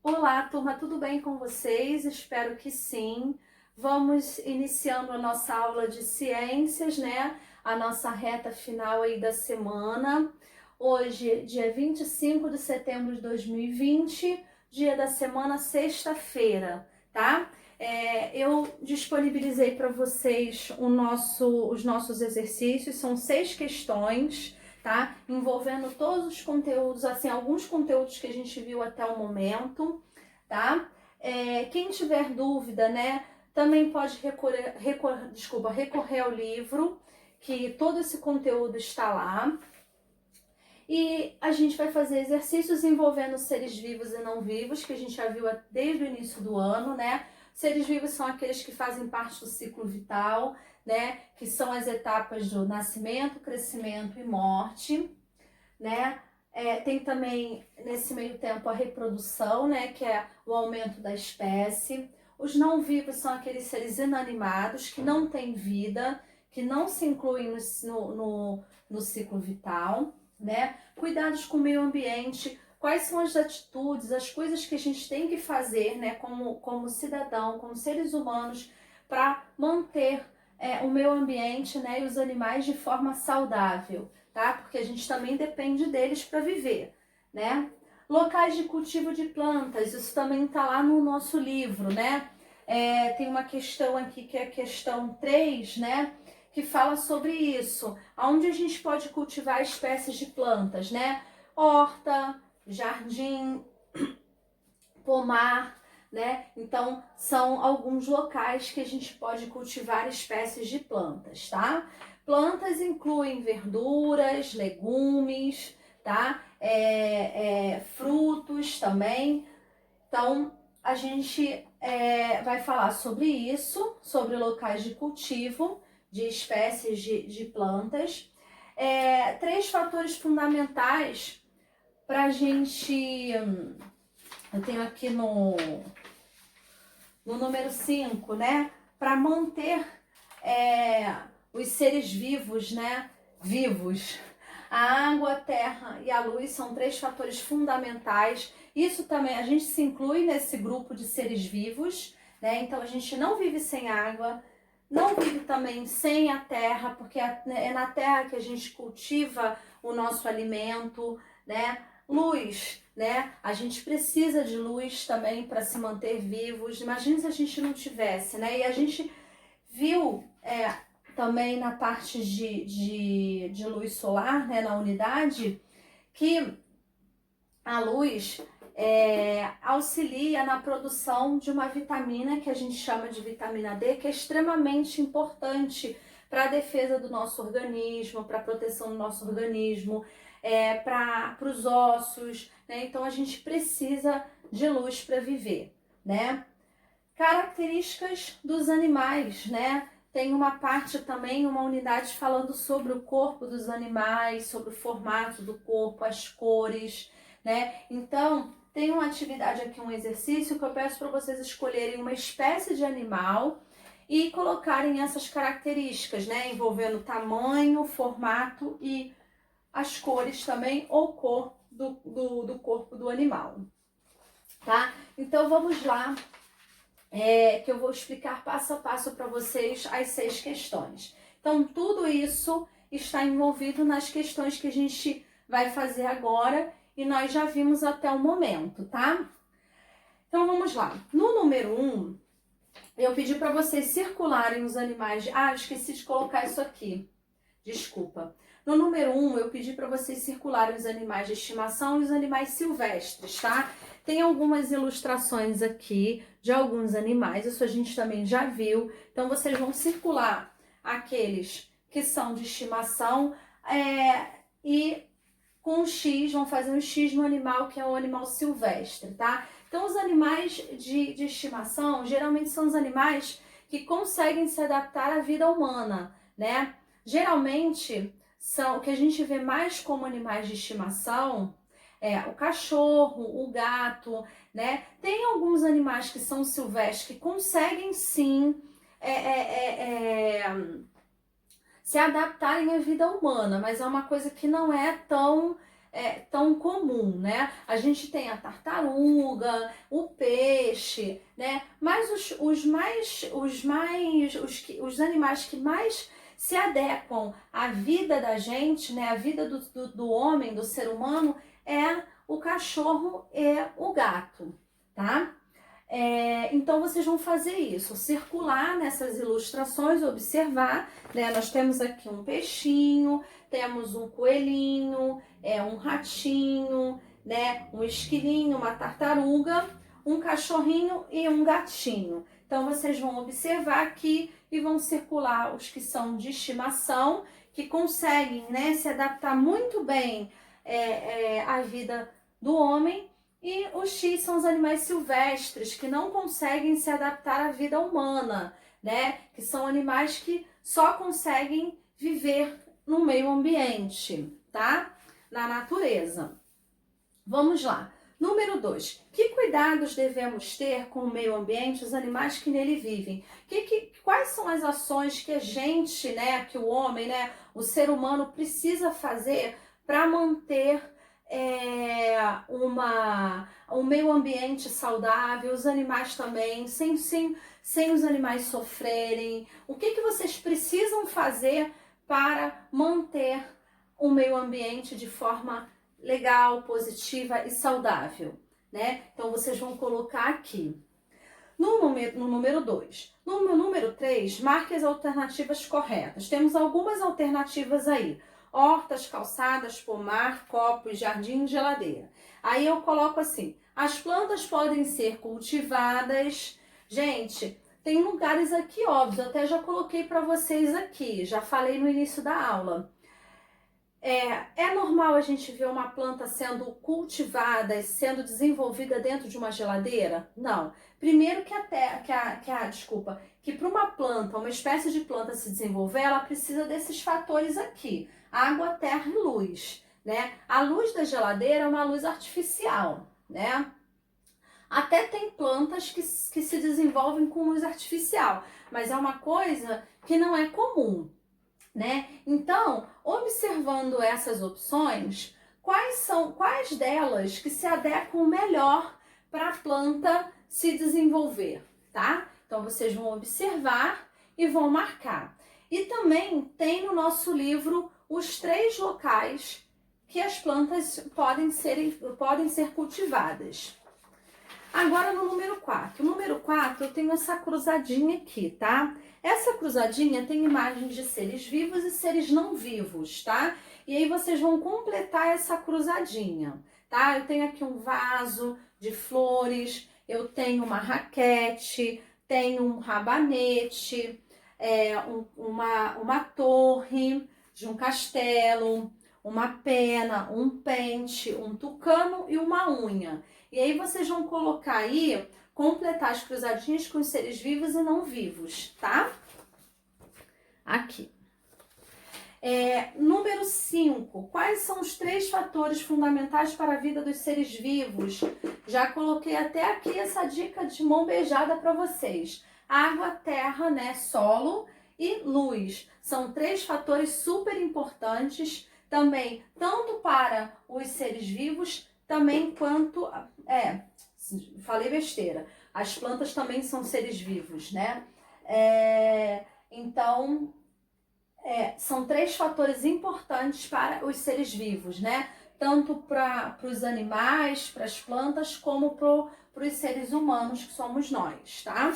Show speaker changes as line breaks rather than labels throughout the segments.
Olá, turma, tudo bem com vocês? Espero que sim. Vamos iniciando a nossa aula de ciências, né? A nossa reta final aí da semana. Hoje, dia 25 de setembro de 2020, dia da semana, sexta-feira, tá? Eu disponibilizei para vocês os nossos exercícios, são 6 questões, tá? Envolvendo todos os conteúdos, assim, alguns conteúdos que a gente viu até o momento, tá? Quem tiver dúvida, né, também pode recorrer ao livro, que todo esse conteúdo está lá. E a gente vai fazer exercícios envolvendo seres vivos e não vivos, que a gente já viu desde o início do ano, né? Seres vivos são aqueles que fazem parte do ciclo vital, né? Que são as etapas do nascimento, crescimento e morte, né? Tem também, nesse meio tempo, a reprodução, né? Que é o aumento da espécie. Os não vivos são aqueles seres inanimados, que não têm vida, que não se incluem no ciclo vital, né? Cuidados com o meio ambiente, quais são as atitudes, as coisas que a gente tem que fazer, né, como cidadão, como seres humanos, para manter o meio ambiente, né, e os animais de forma saudável, tá? Porque a gente também depende deles para viver, né? Locais de cultivo de plantas, isso também está lá no nosso livro, né? Tem uma questão aqui que é a questão 3, né? Que fala sobre isso, onde a gente pode cultivar espécies de plantas, né? Horta, jardim, pomar, né? Então, são alguns locais que a gente pode cultivar espécies de plantas, tá? Plantas incluem verduras, legumes, tá? Frutos também. Então, a gente vai falar sobre isso, sobre locais de cultivo de espécies de plantas. 3 fatores fundamentais para a gente. Eu tenho aqui no número 5, né? Para manter os seres vivos, né? Vivos. A água, a terra e a luz são 3 fatores fundamentais. Isso também, a gente se inclui nesse grupo de seres vivos, né? Então a gente não vive sem água, não vive também sem a terra, porque é na terra que a gente cultiva o nosso alimento, né? Luz, né? A gente precisa de luz também para se manter vivos. Imagina se a gente não tivesse, né? E a gente viu também na parte de luz solar, né? Na unidade, que a luz auxilia na produção de uma vitamina que a gente chama de vitamina D, que é extremamente importante para a defesa do nosso organismo, para a proteção do nosso organismo, para os ossos, né? Então a gente precisa de luz para viver, né? Características dos animais, né? Tem uma parte também, uma unidade falando sobre o corpo dos animais, sobre o formato do corpo, as cores, né? Então, tem uma atividade aqui, um exercício que eu peço para vocês escolherem uma espécie de animal e colocarem essas características, né? Envolvendo tamanho, formato e as cores também, ou cor do corpo do animal, tá? Então, vamos lá, que eu vou explicar passo a passo para vocês as 6 questões. Então, tudo isso está envolvido nas questões que a gente vai fazer agora e nós já vimos até o momento, tá? Então, vamos lá. No número 1, eu pedi para vocês circularem os animais. Ah, esqueci de colocar isso aqui. Desculpa. No número 1, eu pedi para vocês circularem os animais de estimação e os animais silvestres, tá? Tem algumas ilustrações aqui de alguns animais, isso a gente também já viu. Então, vocês vão circular aqueles que são de estimação e com um X, vão fazer um X no animal que é o animal silvestre, tá? Então, os animais de estimação, geralmente são os animais que conseguem se adaptar à vida humana, né? Geralmente, o que a gente vê mais como animais de estimação o cachorro, o gato, né? Tem alguns animais que são silvestres que conseguem sim se adaptarem à vida humana, mas é uma coisa que não é tão tão comum, né? A gente tem a tartaruga, o peixe, né? Mas os animais que mais se adequam à vida da gente, né? A vida do homem, do ser humano, é o cachorro e o gato, tá? Então vocês vão fazer isso, circular nessas ilustrações, observar, né? Nós temos aqui um peixinho, temos um coelhinho, um ratinho, né? Um esquilinho, uma tartaruga, um cachorrinho e um gatinho. Então vocês vão observar aqui e vão circular os que são de estimação, que conseguem, né, se adaptar muito bem à vida do homem. E os X são os animais silvestres, que não conseguem se adaptar à vida humana, né? Que são animais que só conseguem viver no meio ambiente, tá? Na natureza. Vamos lá. Número 2. Que cuidados devemos ter com o meio ambiente, os animais que nele vivem? Quais são as ações que a gente, né, que o homem, né, o ser humano precisa fazer para manter um meio ambiente saudável, os animais também, sem os animais sofrerem? O que vocês precisam fazer para manter o meio ambiente de forma legal, positiva e saudável, né? Então vocês vão colocar aqui. No número 2. No número 3, marque as alternativas corretas. Temos algumas alternativas aí. Hortas, calçadas, pomar, copos, jardim e geladeira. Aí eu coloco assim, as plantas podem ser cultivadas. Gente, tem lugares aqui óbvios, até já coloquei para vocês aqui, já falei no início da aula. É normal a gente ver uma planta sendo cultivada, sendo desenvolvida dentro de uma geladeira? Não. Primeiro que para uma planta, uma espécie de planta se desenvolver, ela precisa desses fatores aqui: água, terra e luz, né? A luz da geladeira é uma luz artificial, né? Até tem plantas que se desenvolvem com luz artificial, mas é uma coisa que não é comum, né? Então, observando essas opções, quais delas que se adequam melhor para a planta se desenvolver, tá? Então, vocês vão observar e vão marcar. E também tem no nosso livro os 3 locais que as plantas podem ser cultivadas. Agora no número 4. No número 4 eu tenho essa cruzadinha aqui, tá? Essa cruzadinha tem imagens de seres vivos e seres não vivos, tá? E aí vocês vão completar essa cruzadinha, tá? Eu tenho aqui um vaso de flores, eu tenho uma raquete, tenho um rabanete, uma torre de um castelo, uma pena, um pente, um tucano e uma unha. E aí vocês vão colocar aí, completar as cruzadinhas com os seres vivos e não vivos, tá? Aqui. Número 5. Quais são os 3 fatores fundamentais para a vida dos seres vivos? Já coloquei até aqui essa dica de mão beijada para vocês. Água, terra, né, solo e luz. São 3 fatores super importantes também, tanto para os seres vivos, também quanto... falei besteira. As plantas também são seres vivos, né? Então, são 3 fatores importantes para os seres vivos, né? Tanto para os animais, para as plantas, como para os seres humanos, que somos nós, tá?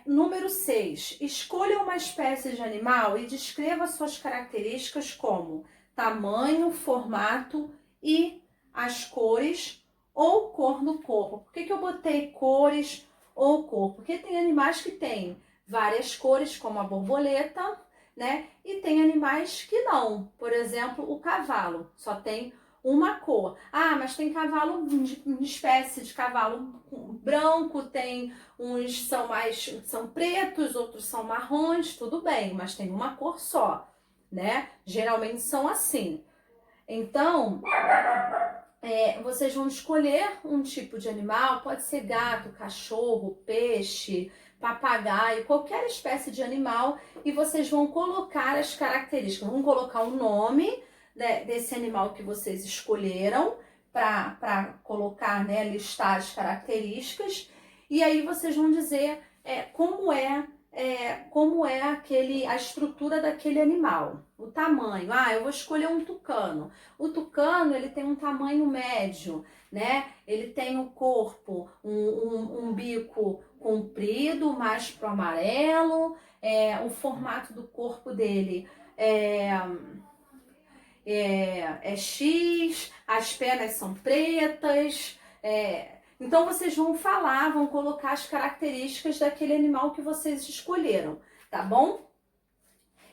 Número 6. Escolha uma espécie de animal e descreva suas características como tamanho, formato e as cores ou cor do corpo. Por que eu botei cores ou cor? Porque tem animais que têm várias cores, como a borboleta, né? E tem animais que não. Por exemplo, o cavalo só tem uma cor. Ah, mas tem cavalo de espécie de cavalo branco, tem uns são pretos, outros são marrons, tudo bem, mas tem uma cor só, né? Geralmente são assim. Então, vocês vão escolher um tipo de animal, pode ser gato, cachorro, peixe, papagaio, qualquer espécie de animal, e vocês vão colocar as características, vão colocar o nome, desse animal que vocês escolheram para colocar, né, listar as características, e aí vocês vão dizer como é a estrutura daquele animal, o tamanho. Ah, eu vou escolher um tucano. O tucano, ele tem um tamanho médio, né? Ele tem o corpo, um bico comprido, mais pro amarelo, o formato do corpo dele é X, as pernas são pretas, então vocês vão falar, vão colocar as características daquele animal que vocês escolheram, tá bom?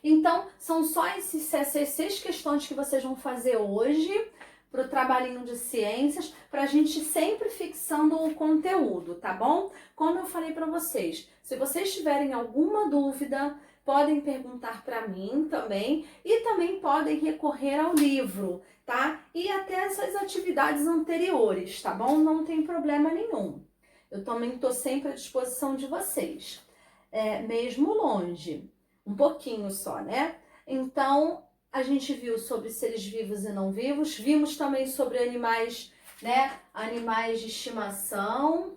Então, são só essas 6 questões que vocês vão fazer hoje para o trabalhinho de ciências, para a gente sempre fixando o conteúdo, tá bom? Como eu falei para vocês, se vocês tiverem alguma dúvida, podem perguntar para mim também e também podem recorrer ao livro, tá? E até essas atividades anteriores, tá bom? Não tem problema nenhum. Eu também estou sempre à disposição de vocês, mesmo longe, um pouquinho só, né? Então, a gente viu sobre seres vivos e não vivos, vimos também sobre animais, né? Animais de estimação,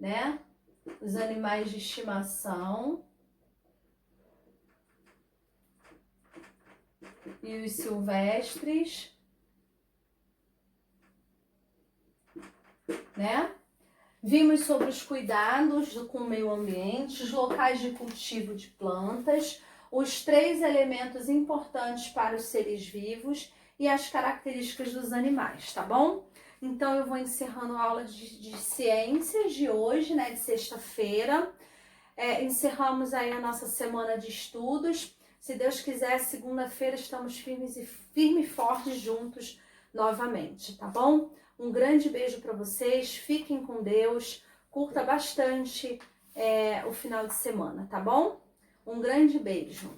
né? Os animais de estimação e os silvestres, né? Vimos sobre os cuidados com o meio ambiente, os locais de cultivo de plantas, os 3 elementos importantes para os seres vivos e as características dos animais, tá bom? Então eu vou encerrando a aula de ciências de hoje, né, de sexta-feira. Encerramos aí a nossa semana de estudos. Se Deus quiser, segunda-feira estamos firmes e fortes juntos novamente, tá bom? Um grande beijo para vocês, fiquem com Deus, curta bastante o final de semana, tá bom? Um grande beijo.